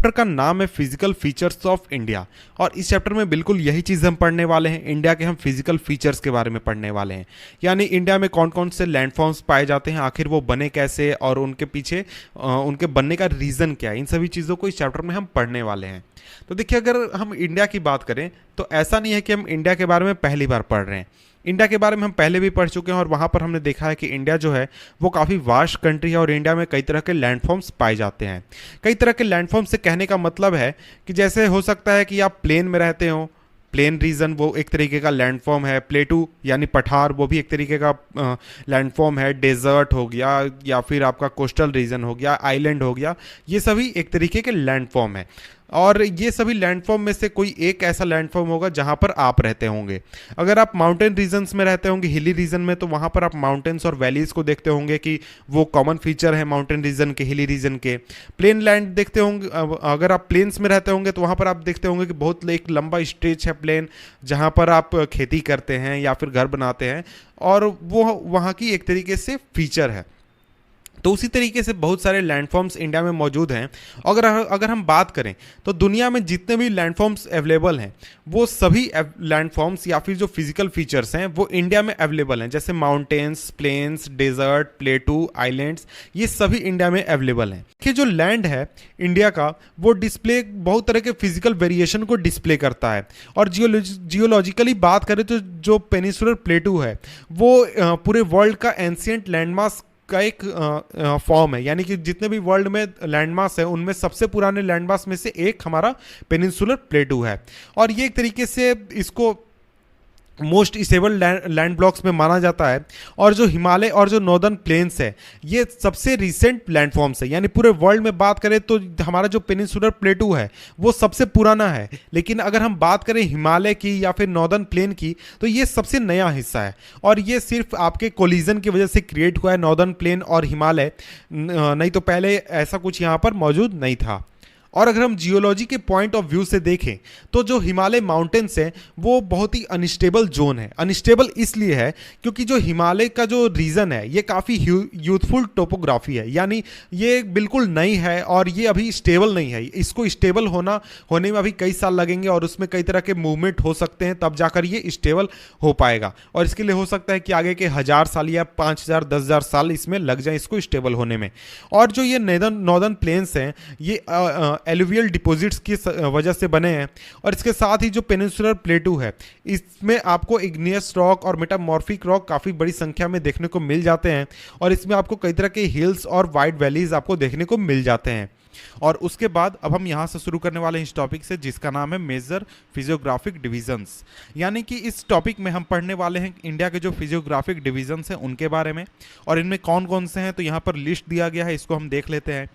Chapter का नाम है फिजिकल फीचर्स ऑफ इंडिया और इस चैप्टर में बिल्कुल यही चीज़ हम पढ़ने वाले हैं। इंडिया के हम फिजिकल फीचर्स के बारे में पढ़ने वाले हैं, यानी इंडिया में कौन कौन से लैंडफॉर्म्स पाए जाते हैं, आखिर वो बने कैसे और उनके पीछे उनके बनने का रीज़न क्या है। इन सभी चीज़ों को इस चैप्टर में हम पढ़ने वाले हैं। तो देखिए, अगर हम इंडिया की बात करें तो ऐसा नहीं है कि हम इंडिया के बारे में पहली बार पढ़ रहे हैं। इंडिया के बारे में हम पहले भी पढ़ चुके हैं और वहाँ पर हमने देखा है कि इंडिया जो है वो काफ़ी वास्ट कंट्री है और इंडिया में कई तरह के लैंडफॉर्म्स पाए जाते हैं। कई तरह के लैंडफॉर्म से कहने का मतलब है कि जैसे हो सकता है कि आप प्लेन में रहते हो, प्लेन रीजन वो एक तरीके का लैंडफॉर्म है। प्लेटू यानी पठार वो भी एक तरीके का लैंडफॉर्म है। डेजर्ट हो गया या फिर आपका कोस्टल रीजन हो गया, आइलैंड हो गया, ये सभी एक तरीके के लैंडफॉर्म है। और ये सभी लैंडफॉर्म में से कोई एक ऐसा लैंडफॉर्म होगा जहाँ पर आप रहते होंगे। अगर आप माउंटेन रीजन्स में रहते होंगे, हिली रीजन में, तो वहाँ पर आप माउंटेन्स और वैलीज़ को देखते होंगे कि वो कॉमन फीचर है माउंटेन रीजन के, हिली रीजन के। प्लेन लैंड देखते होंगे, अगर आप प्लेन्स में रहते होंगे तो वहाँ पर आप देखते होंगे कि बहुत एक लंबा स्ट्रेच है प्लेन, जहाँ पर आप खेती करते हैं या फिर घर बनाते हैं और वो वहाँ की एक तरीके से फीचर है। तो उसी तरीके से बहुत सारे लैंडफॉर्म्स इंडिया में मौजूद हैं। अगर हम बात करें तो दुनिया में जितने भी लैंडफॉर्म्स अवेलेबल हैं वो सभी लैंडफॉर्म्स या फिर जो फिजिकल फीचर्स हैं वो इंडिया में अवेलेबल हैं। जैसे mountains, plains, desert, plateau, islands, ये सभी इंडिया में अवेलेबल हैं। कि जो लैंड है इंडिया का वो डिस्प्ले बहुत तरह के फिजिकल वेरिएशन को डिस्प्ले करता है। और जियोलॉजिकली बात करें तो जो पेनिसुलर प्लेटू है वो पूरे वर्ल्ड का एंशिएंट लैंडमास का एक फॉर्म है, यानी कि जितने भी वर्ल्ड में लैंडमास है उनमें सबसे पुराने लैंडमास में से एक हमारा पेनिनसुलर प्लेटू है। और ये एक तरीके से इसको मोस्ट स्टेबल लैंड ब्लॉक्स में माना जाता है। और जो हिमालय और जो नॉर्दर्न प्लेन्स है ये सबसे रिसेंट लैंडफॉर्म्स है, यानी पूरे वर्ल्ड में बात करें तो हमारा जो पेनिनसुलर प्लेटू है वो सबसे पुराना है। लेकिन अगर हम बात करें हिमालय की या फिर नॉर्दर्न प्लेन की तो ये सबसे नया हिस्सा है और ये सिर्फ आपके कोलिजन की वजह से क्रिएट हुआ है, नॉर्दर्न प्लेन और हिमालय, नहीं तो पहले ऐसा कुछ यहाँ पर मौजूद नहीं था। और अगर हम जियोलॉजी के पॉइंट ऑफ व्यू से देखें तो जो हिमालय माउंटेन्स हैं वो बहुत ही अनस्टेबल जोन है। अनस्टेबल इसलिए है क्योंकि जो हिमालय का जो रीजन है ये काफ़ी यूथफुल टोपोग्राफी है, यानी ये बिल्कुल नई है और ये अभी स्टेबल नहीं है। इसको स्टेबल होने में अभी कई साल लगेंगे और उसमें कई तरह के मूवमेंट हो सकते हैं, तब जाकर ये स्टेबल हो पाएगा। और इसके लिए हो सकता है कि आगे के 1000 साल या 5000 10,000 साल इसमें लग जाए इसको स्टेबल होने में। और जो ये नॉर्दर्न प्लेन्स हैं ये एलुवियल डिपॉजिट्स की वजह से बने हैं। और इसके साथ ही जो पेनिनसुलर प्लेटू है इसमें आपको इग्नियस रॉक और मेटामॉर्फिक रॉक काफ़ी बड़ी संख्या में देखने को मिल जाते हैं और इसमें आपको कई तरह के हिल्स और वाइड वैलीज आपको देखने को मिल जाते हैं। और उसके बाद अब हम यहाँ से शुरू करने वाले हैं इस टॉपिक से जिसका नाम है मेजर फिजियोग्राफिक डिवीजन्स, यानी कि इस टॉपिक में हम पढ़ने वाले हैं इंडिया के जो फिजियोग्राफिक डिवीजन्स हैं उनके बारे में और इनमें कौन कौन से हैं। तो यहाँ पर लिस्ट दिया गया है, इसको हम देख लेते हैं।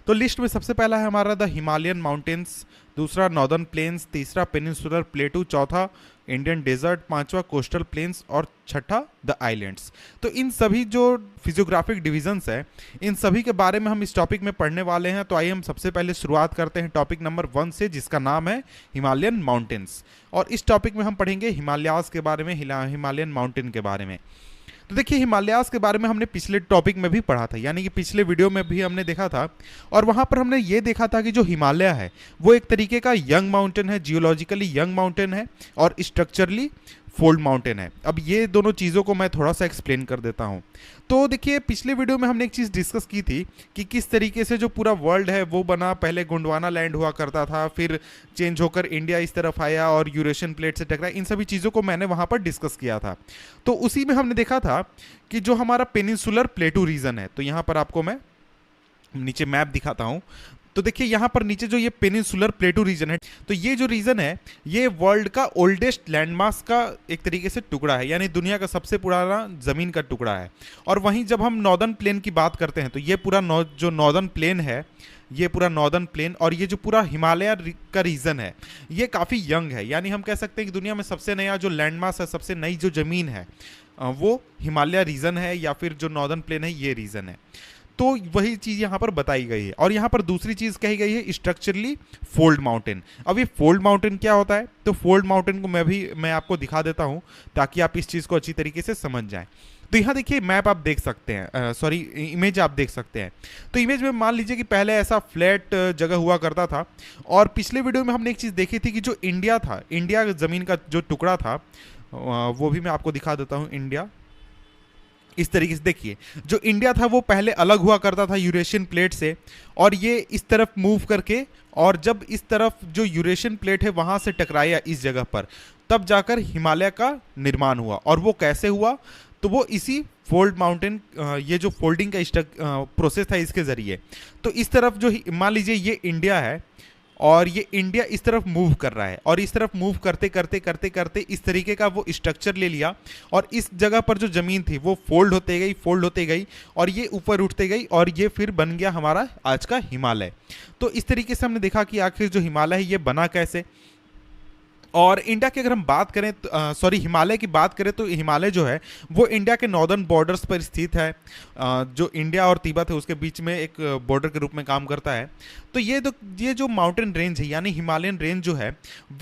तो लिस्ट में सबसे पहला है हमारा द हिमालयन माउंटेन्स, दूसरा नॉर्दर्न प्लेन्स, तीसरा पेनिनसुलर प्लेटू, चौथा इंडियन डेजर्ट, पांचवा कोस्टल प्लेन्स और छठा द आइलैंड्स। तो इन सभी जो फिजियोग्राफिक डिवीजन्स हैं इन सभी के बारे में हम इस टॉपिक में पढ़ने वाले हैं। तो आइए हम सबसे पहले शुरुआत करते हैं टॉपिक नंबर 1 से जिसका नाम है हिमालयन माउंटेन्स। और इस टॉपिक में हम पढ़ेंगे हिमालयाज के बारे में, हिमालयन माउंटेन के बारे में। तो देखिए, हिमालयाज के बारे में हमने पिछले टॉपिक में भी पढ़ा था, यानी कि पिछले वीडियो में भी हमने देखा था और वहाँ पर हमने ये देखा था कि जो हिमालय है वो एक तरीके का यंग माउंटेन है, जियोलॉजिकली यंग माउंटेन है और स्ट्रक्चरली फोल्ड माउंटेन है। अब ये दोनों चीज़ों को मैं थोड़ा सा एक्सप्लेन कर देता हूँ। तो देखिए, पिछले वीडियो में हमने एक चीज़ डिस्कस की थी कि किस तरीके से जो पूरा वर्ल्ड है वो बना। पहले गोंडवाना लैंड हुआ करता था, फिर चेंज होकर इंडिया इस तरफ आया और यूरेशियन प्लेट से टकराया। इन सभी चीज़ों को मैंने वहाँ पर डिस्कस किया था। तो उसी में हमने देखा था कि जो हमारा पेनिनसुलर प्लेटू रीजन है, तो यहाँ पर आपको मैं नीचे मैप दिखाता हूँ। तो देखिए, यहाँ पर नीचे जो ये पेनिनसुलर प्लेटू रीजन है, तो ये जो रीजन है ये वर्ल्ड का ओल्डेस्ट लैंडमास का एक तरीके से टुकड़ा है, यानी दुनिया का सबसे पुराना ज़मीन का टुकड़ा है। और वहीं जब हम नॉर्दर्न प्लेन की बात करते हैं तो ये पूरा जो नॉर्दर्न प्लेन है, ये पूरा नॉर्दर्न प्लेन और ये जो पूरा हिमालय का रीजन है ये काफ़ी यंग है, यानी हम कह सकते हैं कि दुनिया में सबसे नया जो लैंडमास है, सबसे नई जो ज़मीन है वो हिमालय रीजन है या फिर जो नॉर्दर्न प्लेन है ये रीजन है। तो वही चीज़ यहाँ पर बताई गई है। और यहाँ पर दूसरी चीज़ कही गई है स्ट्रक्चरली फोल्ड माउंटेन। अब ये फोल्ड माउंटेन क्या होता है, तो फोल्ड माउंटेन को मैं आपको दिखा देता हूँ ताकि आप इस चीज़ को अच्छी तरीके से समझ जाएं। तो यहाँ देखिए मैप आप देख सकते हैं, सॉरी इमेज आप देख सकते हैं। तो इमेज में मान लीजिए कि पहले ऐसा फ्लैट जगह हुआ करता था, और पिछले वीडियो में हमने एक चीज़ देखी थी कि जो इंडिया था, इंडिया ज़मीन का जो टुकड़ा था, वो भी मैं आपको दिखा देता हूँ। इंडिया इस तरीके से देखिए, जो इंडिया था वो पहले अलग हुआ करता था यूरेशियन प्लेट से, और ये इस तरफ मूव करके, और जब इस तरफ जो यूरेशियन प्लेट है वहाँ से टकराया इस जगह पर, तब जाकर हिमालय का निर्माण हुआ। और वो कैसे हुआ? तो वो इसी फोल्ड माउंटेन, ये जो फोल्डिंग का प्रोसेस था इसके ज़रिए। तो इस तरफ जो मान लीजिए ये इंडिया है, और ये इंडिया इस तरफ मूव कर रहा है, और इस तरफ मूव करते करते करते करते इस तरीके का वो स्ट्रक्चर ले लिया, और इस जगह पर जो ज़मीन थी वो फोल्ड होते गई, फोल्ड होते गई, और ये ऊपर उठते गई, और ये फिर बन गया हमारा आज का हिमालय। तो इस तरीके से हमने देखा कि आखिर जो हिमालय है ये बना कैसे। और इंडिया की अगर हम बात करें, सॉरी हिमालय की बात करें, तो हिमालय जो है वो इंडिया के नॉर्दर्न बॉर्डर्स पर स्थित है। जो इंडिया और तिब्बत है उसके बीच में एक बॉर्डर के रूप में काम करता है। तो ये जो माउंटेन रेंज है यानी हिमालयन रेंज जो है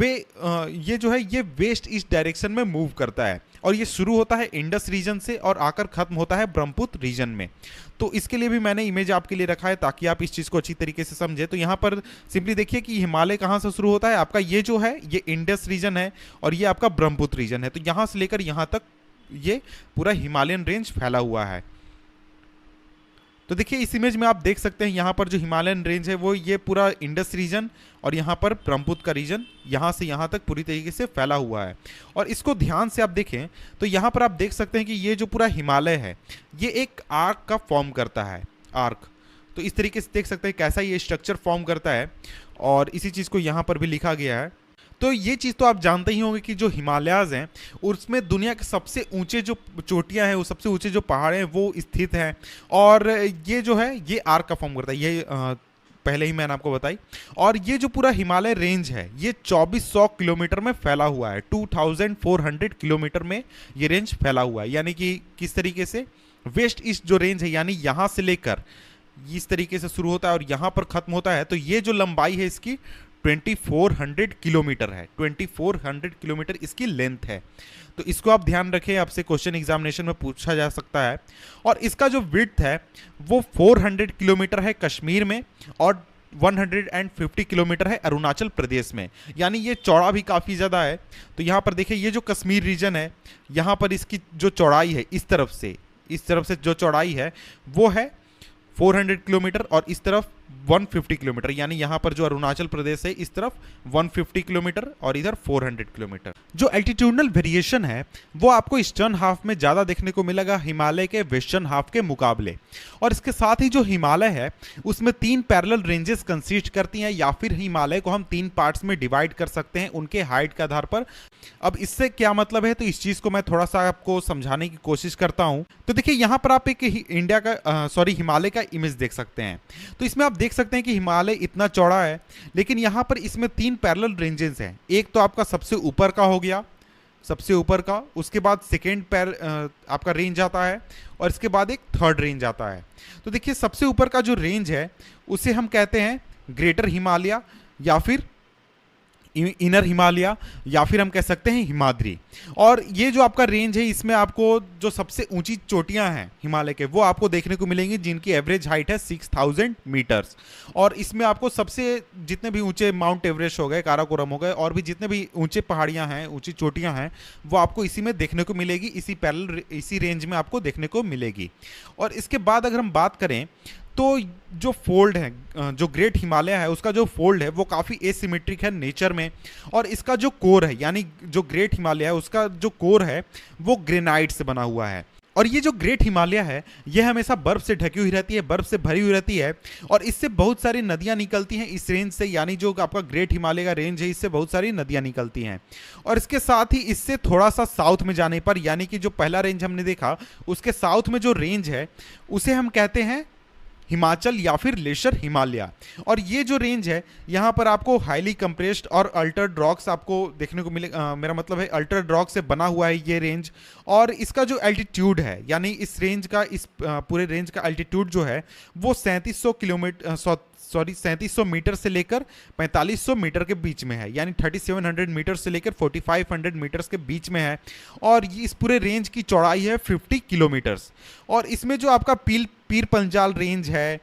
ये जो है ये वेस्ट ईस्ट डायरेक्शन में मूव करता है, और ये शुरू होता है इंडस रीजन से और आकर खत्म होता है ब्रह्मपुत्र रीजन में। तो इसके लिए भी मैंने इमेज आपके लिए रखा है ताकि आप इस चीज़ को अच्छी तरीके से समझें। तो यहाँ पर सिंपली देखिए कि हिमालय कहाँ से शुरू होता है, आपका ये जो है ये इंडस रीजन है, और ये आपका ब्रह्मपुत्र रीजन है। तो यहाँ से लेकर यहाँ तक ये पूरा हिमालयन रेंज फैला हुआ है। तो देखिए इस इमेज में आप देख सकते हैं यहाँ पर जो हिमालयन रेंज है वो ये पूरा इंडस रीजन, और यहाँ पर ब्रह्मपुत्र का रीजन यहाँ से यहाँ तक पूरी तरीके से फैला हुआ है। और इसको ध्यान से आप देखें तो यहाँ पर आप देख सकते हैं कि ये जो पूरा हिमालय है ये एक आर्क का फॉर्म करता है, आर्क। तो इस तरीके से देख सकते हैं कैसा ये स्ट्रक्चर फॉर्म करता है, और इसी चीज़ को यहाँ पर भी लिखा गया है। तो ये चीज़ तो आप जानते ही होंगे कि जो हिमालयाज़ हैं उसमें दुनिया के सबसे ऊंचे जो चोटियां हैं, वो सबसे ऊंचे जो पहाड़ हैं वो स्थित हैं, और ये जो है ये आर्क का फॉर्म करता है, ये पहले ही मैंने आपको बताई। और ये जो पूरा हिमालय रेंज है ये 2400 किलोमीटर में फैला हुआ है, 2400 किलोमीटर में ये रेंज फैला हुआ है। यानी कि किस तरीके से वेस्ट ईस्ट जो रेंज है, यानी यहाँ से लेकर इस तरीके से शुरू होता है और यहाँ पर खत्म होता है, तो ये जो लंबाई है इसकी 2400 किलोमीटर है, 2400 किलोमीटर इसकी लेंथ है। तो इसको आप ध्यान रखें, आपसे क्वेश्चन एग्जामिनेशन में पूछा जा सकता है। और इसका जो विड्थ है वो 400 किलोमीटर है कश्मीर में, और 150 किलोमीटर है अरुणाचल प्रदेश में। यानी ये चौड़ा भी काफ़ी ज़्यादा है। तो यहाँ पर देखिए ये जो कश्मीर रीजन है, यहाँ पर इसकी जो चौड़ाई है इस तरफ से जो चौड़ाई है वो है 400 किलोमीटर, और इस तरफ 150 किलोमीटर, यानी यहाँ पर जो अरुणाचल प्रदेश है इस तरफ 150 किलोमीटर और इधर 400 किलोमीटर। जो एल्टीट्यूडनल वेरिएशन है वो आपको ईस्टर्न हाफ में ज़्यादा देखने को मिलेगा हिमालय के वेस्टर्न हाफ के मुकाबले। और इसके साथ ही जो हिमालय है उसमें 3 पैरेलल रेंजेस कंसिस्ट करती हैं, या फिर हिमालय को हम 3 पार्ट्स में डिवाइड कर सकते हैं उनके हाइट के आधार पर। अब इससे क्या मतलब है, तो इस चीज़ को मैं थोड़ा सा आपको समझाने की कोशिश करता हूँ। तो देखिए यहाँ पर आप एक इंडिया का हिमालय का इमेज देख सकते हैं। तो इसमें आप देख सकते हैं कि हिमालय इतना चौड़ा है, लेकिन यहाँ पर इसमें 3 पैरेलल रेंजेस हैं। एक तो आपका सबसे ऊपर का हो गया, सबसे ऊपर का, उसके बाद सेकेंड आपका रेंज आता है, और इसके बाद एक थर्ड रेंज आता है। तो देखिए सबसे ऊपर का जो रेंज है उसे हम कहते हैं ग्रेटर हिमालय, या फिर इनर हिमालय, या फिर हम कह सकते हैं हिमाद्री। और ये जो आपका रेंज है इसमें आपको जो सबसे ऊंची चोटियां हैं हिमालय के वो आपको देखने को मिलेंगी, जिनकी एवरेज हाइट है 6000 मीटर्स। और इसमें आपको सबसे जितने भी ऊंचे माउंट एवरेस्ट हो गए, काराकोरम हो गए, और भी जितने भी ऊंचे पहाड़ियां हैं, ऊंची चोटियां हैं, वो आपको इसी में देखने को मिलेगी, इसी रेंज में आपको देखने को मिलेगी। और इसके बाद अगर हम बात करें तो जो फोल्ड है, जो ग्रेट हिमालय है उसका जो फोल्ड है वो काफ़ी एसिमेट्रिक है नेचर में। और इसका जो कोर है, यानी जो ग्रेट हिमालय है उसका जो कोर है वो ग्रेनाइट से बना हुआ है। और ये जो ग्रेट हिमालय है ये हमेशा बर्फ़ से ढकी हुई रहती है, बर्फ़ से भरी हुई रहती है, और इससे बहुत सारी नदियाँ निकलती हैं इस रेंज से। यानी जो आपका ग्रेट हिमालय का रेंज है इससे बहुत सारी नदियाँ निकलती हैं। और इसके साथ ही इससे थोड़ा सा साउथ में जाने पर, यानी कि जो पहला रेंज हमने देखा उसके साउथ में जो रेंज है उसे हम कहते हैं हिमाचल या फिर लेसर हिमालय। और ये जो रेंज है यहाँ पर आपको हाईली कंप्रेस्ड और अल्टर्ड रॉक्स आपको देखने को मिले, मेरा मतलब है अल्टर्ड रॉक से बना हुआ है ये रेंज। और इसका जो एल्टीट्यूड है, यानी इस रेंज का, इस पूरे रेंज का एल्टीट्यूड जो है वो 3700 मीटर से लेकर 4500 मीटर के बीच में है, यानी 3700 मीटर से लेकर 4500 मीटर्स के बीच में है। और ये इस पूरे रेंज की चौड़ाई है 50 किलोमीटर्स। और इसमें जो आपका पीर पंजाल रेंज है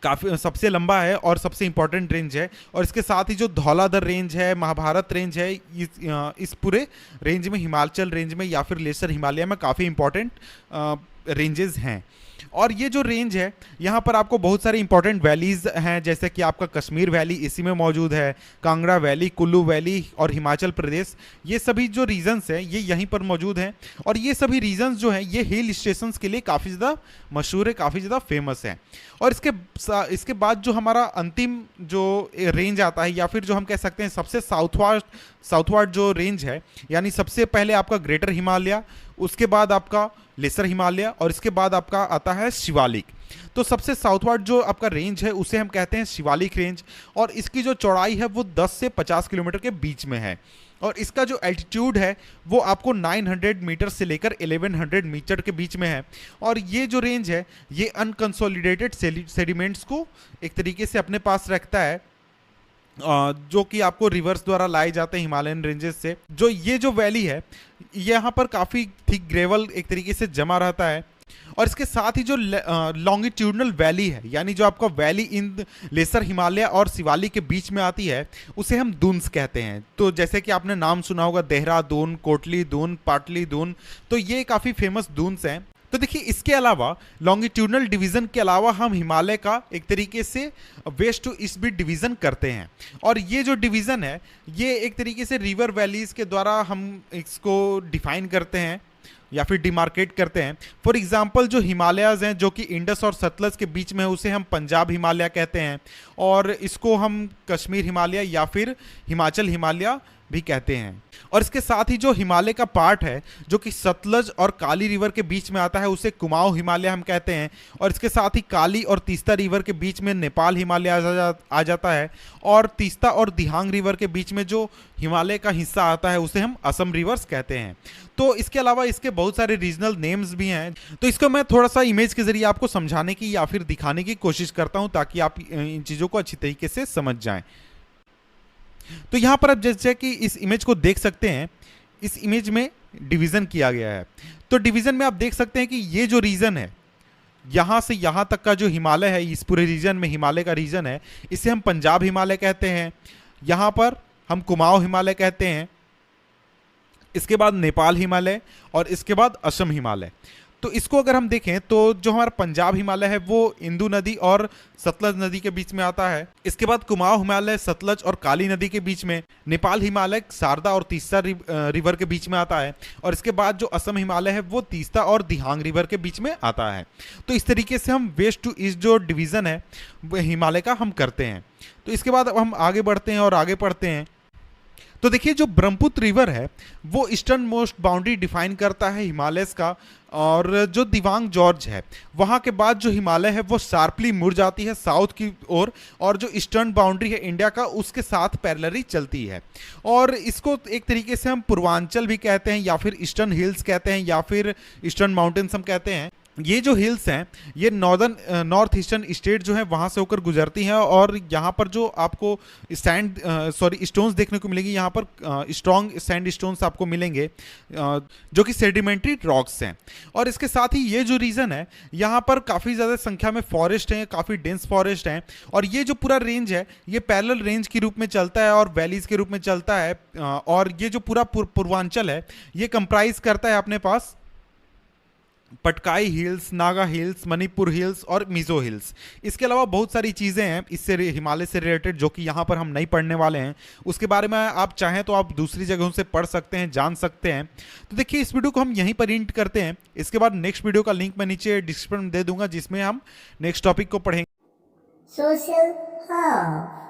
काफ़ी सबसे लंबा है और सबसे इंपॉर्टेंट रेंज है। और इसके साथ ही जो धौलाधर रेंज है, महाभारत रेंज है, इस पूरे रेंज में, हिमाचल रेंज में या फिर लेसर हिमालय में काफ़ी इंपॉर्टेंट रेंजेस हैं। और ये जो रेंज है यहाँ पर आपको बहुत सारे इंपॉर्टेंट वैलीज हैं, जैसे कि आपका कश्मीर वैली इसी में मौजूद है, कांगड़ा वैली, कुल्लू वैली और हिमाचल प्रदेश, ये सभी जो रीजन्स हैं ये यहीं पर मौजूद हैं। और ये सभी रीजन्स जो हैं ये हिल स्टेशंस के लिए काफ़ी ज़्यादा मशहूर है, काफ़ी ज़्यादा फेमस है। और इसके बाद जो हमारा अंतिम जो रेंज आता है, या फिर जो हम कह सकते हैं सबसे साउथवर्ड जो रेंज है, यानी सबसे पहले आपका ग्रेटर हिमालय, उसके बाद आपका लेसर हिमालय और इसके बाद आपका आता है शिवालिक। तो सबसे साउथवर्ड जो आपका रेंज है उसे हम कहते हैं शिवालिक रेंज। और इसकी जो चौड़ाई है वो 10 से 50 किलोमीटर के बीच में है। और इसका जो एल्टीट्यूड है वो आपको 900 मीटर से लेकर 1100 मीटर के बीच में है। और ये जो रेंज है ये अनकंसोलिडेटेड सेडिमेंट्स को एक तरीके से अपने पास रखता है, जो कि आपको रिवर्स द्वारा लाए जाते हैं हिमालयन रेंजेस से। जो ये जो वैली है यहाँ पर काफ़ी थिक ग्रेवल एक तरीके से जमा रहता है। और इसके साथ ही जो लॉन्गिट्यूडनल वैली है, यानी जो आपका वैली इन लेसर हिमालय और शिवालिक के बीच में आती है, उसे हम दून्स कहते हैं। तो जैसे कि आपने नाम सुना होगा देहरादून, कोटली दून, पाटली दून, तो ये काफ़ी फेमस दून्स हैं। तो देखिए इसके अलावा लॉन्गिट्यूडनल डिवीज़न के अलावा हम हिमालय का एक तरीके से वेस्ट टू ईस्ट भी डिवीज़न करते हैं। और ये जो डिवीज़न है ये एक तरीके से रिवर वैलीज़ के द्वारा हम इसको डिफाइन करते हैं या फिर डिमार्केट करते हैं। फॉर एग्जांपल जो हिमालयाज़ हैं जो कि इंडस और सतलज के बीच में है उसे हम पंजाब हिमालय कहते हैं। और इसको हम कश्मीर हिमालय या फिर हिमाचल हिमालय भी कहते हैं। और इसके साथ ही जो हिमालय का पार्ट है जो कि सतलज और काली रिवर के बीच में आता है उसे कुमाऊं हिमालय हम कहते हैं। और इसके साथ ही काली और तीस्ता रिवर के बीच में नेपाल हिमालय आ जाता है। और तीस्ता और दिहांग रिवर के बीच में जो हिमालय का हिस्सा आता है उसे हम असम रिवर्स कहते हैं। तो इसके अलावा इसके बहुत सारे रीजनल नेम्स भी हैं। तो इसको मैं थोड़ा सा इमेज के जरिए आपको समझाने की या फिर दिखाने की कोशिश करता हूँ ताकि आप इन चीज़ों को अच्छी तरीके से समझ जाएं। तो यहाँ पर आप जैसे कि इस इमेज को देख सकते हैं, इस इमेज में डिवीज़न किया गया है। तो डिवीज़न में आप देख सकते हैं कि ये जो रीजन है यहाँ से यहाँ तक का जो हिमालय है, इस पूरे रीजन में हिमालय का रीजन है, इसे हम पंजाब हिमालय कहते हैं। यहाँ पर हम कुमाऊं हिमालय कहते हैं, इसके बाद नेपाल हिमालय और इसके बाद असम हिमालय। तो इसको अगर हम देखें तो जो हमारा पंजाब हिमालय है वो इंदु नदी और सतलज नदी के बीच में आता है। इसके बाद कुमाऊं हिमालय सतलज और काली नदी के बीच में, नेपाल हिमालय शारदा और तीस्ता रिवर के बीच में आता है। और इसके बाद जो असम हिमालय है वो तीस्ता और दिहांग रिवर के बीच में आता है। तो इस तरीके से हम वेस्ट टू ईस्ट जो डिवीज़न है वो हिमालय का हम करते हैं। तो इसके बाद अब हम आगे बढ़ते हैं और आगे पढ़ते हैं। तो देखिए जो ब्रह्मपुत्र रिवर है वो ईस्टर्न मोस्ट बाउंड्री डिफाइन करता है हिमालयस का। और जो दिबांग जॉर्ज है वहाँ के बाद जो हिमालय है वो शार्पली मुड़ जाती है साउथ की ओर। और जो ईस्टर्न बाउंड्री है इंडिया का उसके साथ पैरेलली चलती है। और इसको एक तरीके से हम पूर्वांचल भी कहते हैं या फिर ईस्टर्न हिल्स कहते हैं या फिर ईस्टर्न माउंटेन्स हम कहते हैं। ये जो हिल्स हैं ये नॉर्थ ईस्टर्न स्टेट जो है वहाँ से होकर गुजरती हैं। और यहाँ पर जो आपको स्टोन्स देखने को मिलेंगी, यहाँ पर स्ट्रॉन्ग सैंड स्टोन्स आपको मिलेंगे जो कि सेडिमेंट्री रॉक्स हैं। और इसके साथ ही ये जो रीजन है यहाँ पर काफ़ी ज़्यादा संख्या में फॉरेस्ट हैं, काफ़ी डेंस फॉरेस्ट हैं। और ये जो पूरा रेंज है ये पैरेलल रेंज के रूप में चलता है और वैलीज़ के रूप में चलता है। और ये जो पूरा पूर्वांचल है ये कंप्राइज करता है अपने पास Patkai hills, Naga hills, Manipur hills और मिजो हिल्स। इसके अलावा बहुत सारी चीज़ें हैं इससे हिमालय से रिलेटेड जो कि यहाँ पर हम नहीं पढ़ने वाले हैं। उसके बारे में आप चाहें तो आप दूसरी जगहों से पढ़ सकते हैं, जान सकते हैं। तो देखिए इस वीडियो को हम यहीं पर एंड करते हैं। इसके बाद नेक्स्ट वीडियो का लिंक मैं नीचे डिस्क्रिप्शन में दे दूंगा जिसमें हम नेक्स्ट टॉपिक को पढ़ेंगे। Social hub.